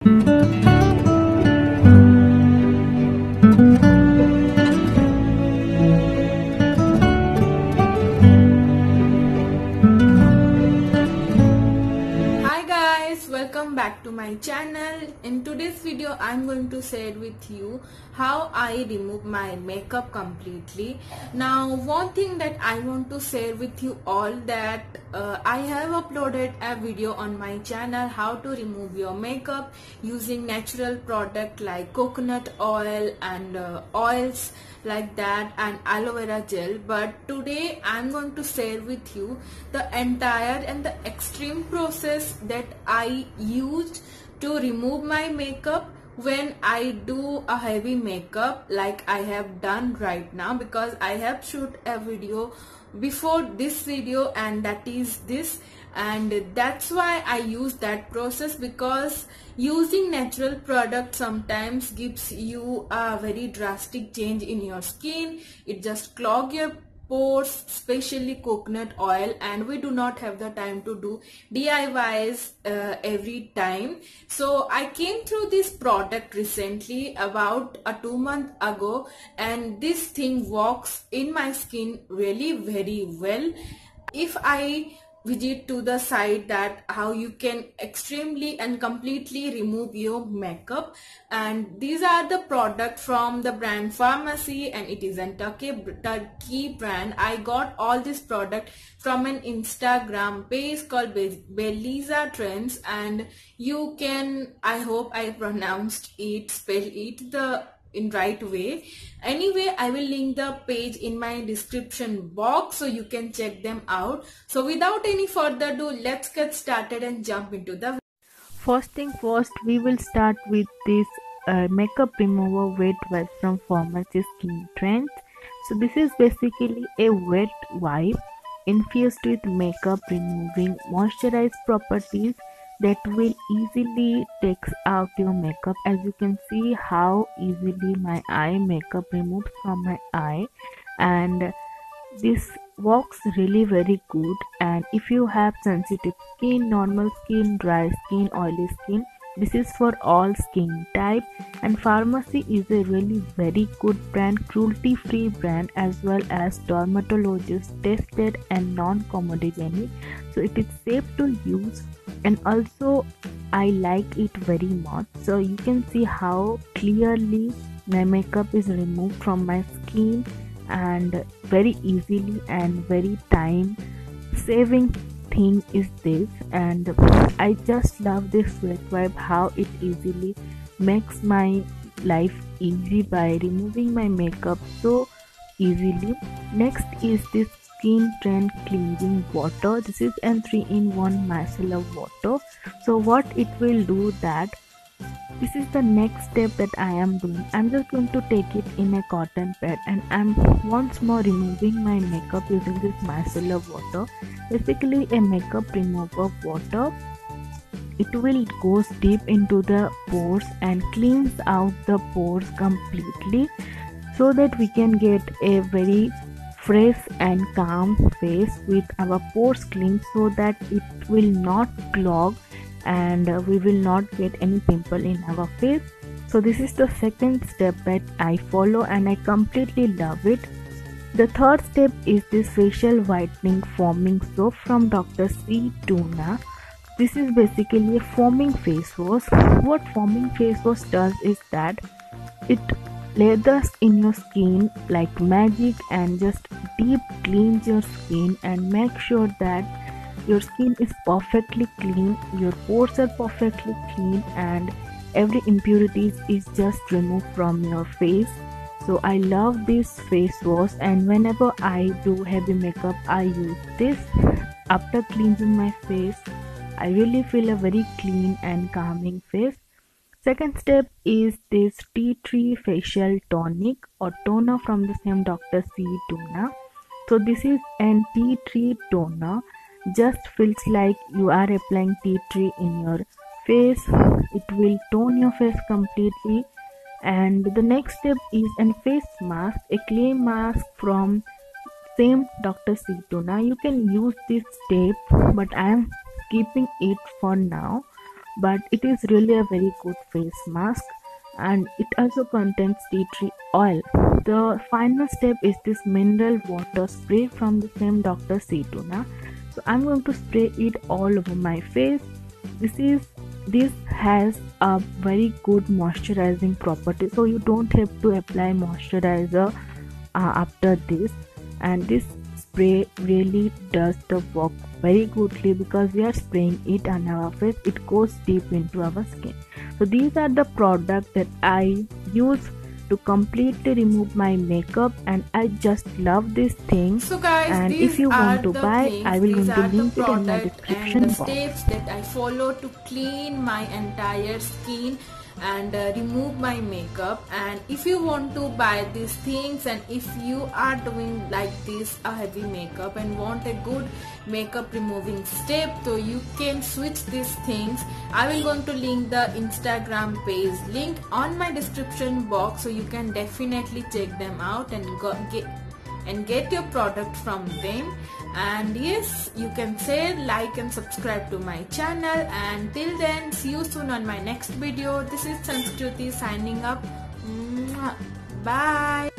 Hi guys, welcome back to my channel. In today's video I'm going to share with you how I remove my makeup completely. Now one thing that I want to share with you all that I have uploaded a video on my channel how to remove your makeup using natural product like coconut oil and oils like that and aloe vera gel, but today I'm going to share with you the entire and the extreme process that I used to remove my makeup when I do a heavy makeup like I have done right now, because I have shoot a video before this video and that is this, and that's why I use that process, because using natural product sometimes gives you a very drastic change in your skin. It just clog your pores, especially coconut oil, and we do not have the time to do DIYs every time. So I came through this product recently about a 2 month ago, and this thing works in my skin really very well. If I visit to the site that how you can extremely and completely remove your makeup, and these are the product from the brand Pharmacy, and it is a Turkey brand. I got all this product from an Instagram page called Beliza Trends, and you can, I hope I pronounced it, spell it the in right way. Anyway, I will link the page in my description box so you can check them out. So without any further ado, let's get started and jump into the First thing first, we will start with this makeup remover wet wipe from Pharmacy Skin Trends. So this is basically a wet wipe infused with makeup removing moisturized properties that will easily takes out your makeup. As you can see how easily my eye makeup removes from my eye, and this works really very good. And if you have sensitive skin, normal skin, dry skin, oily skin, this is for all skin type. And Pharmacy is a really very good brand, cruelty free brand, as well as dermatologist tested and non-comedogenic, so it is safe to use, and also I like it very much. So you can see how clearly my makeup is removed from my skin, and very easily, and very time saving thing is this. And I just love this wet wipe, how it easily makes my life easy by removing my makeup so easily. Next is this Skin Trend cleansing water. This is a 3-in-1 micellar water. So what it will do that, this is the next step that I am doing. I'm just going to take it in a cotton pad, and I'm once more removing my makeup using this micellar water. Basically a makeup remover water. It will go deep into the pores and cleans out the pores completely, so that we can get a very fresh and calm face with our pores clean, so that it will not clog and we will not get any pimple in our face. So this is the second step that I follow, and I completely love it. The third step is this facial whitening foaming soap from Dr. C Tuna. This is basically a foaming face wash. What foaming face wash does is that it lathers in your skin like magic and just deep cleans your skin and make sure that your skin is perfectly clean, your pores are perfectly clean, and every impurities is just removed from your face. So I love this face wash, and whenever I do heavy makeup I use this. After cleansing my face, I really feel a very clean and calming face. Second step is this tea tree facial tonic or toner from the same Dr. C Tuna. So this is an tea tree toner, just feels like you are applying tea tree in your face. It will tone your face completely. And the next step is a face mask, a clay mask from same Dr. C Tuna. You can use this step, but I am skipping it for now. but it is really a very good face mask, and it also contains tea tree oil. The final step is this mineral water spray from the same Dr. Situna. So I'm going to spray it all over my face. This has a very good moisturizing property, so you don't have to apply moisturizer after this, and this spray really does the work very goodly because we are spraying it on our face. It goes deep into our skin. So these are the products that I use to completely remove my makeup, and I just love these things. So guys, And these if you are want to the buy, things, I will these going to are the link it in my product description and the box. steps that I follow to clean my entire skin and remove my makeup. And if you want to buy these things, and if you are doing like this a heavy makeup and want a good makeup removing step, so you can switch these things. I will going to link the Instagram page link on my description box, so you can definitely check them out and get your product from them. And yes, you can share, like and subscribe to my channel, and till then, see you soon on my next video. This is Sanskruti signing up. Bye.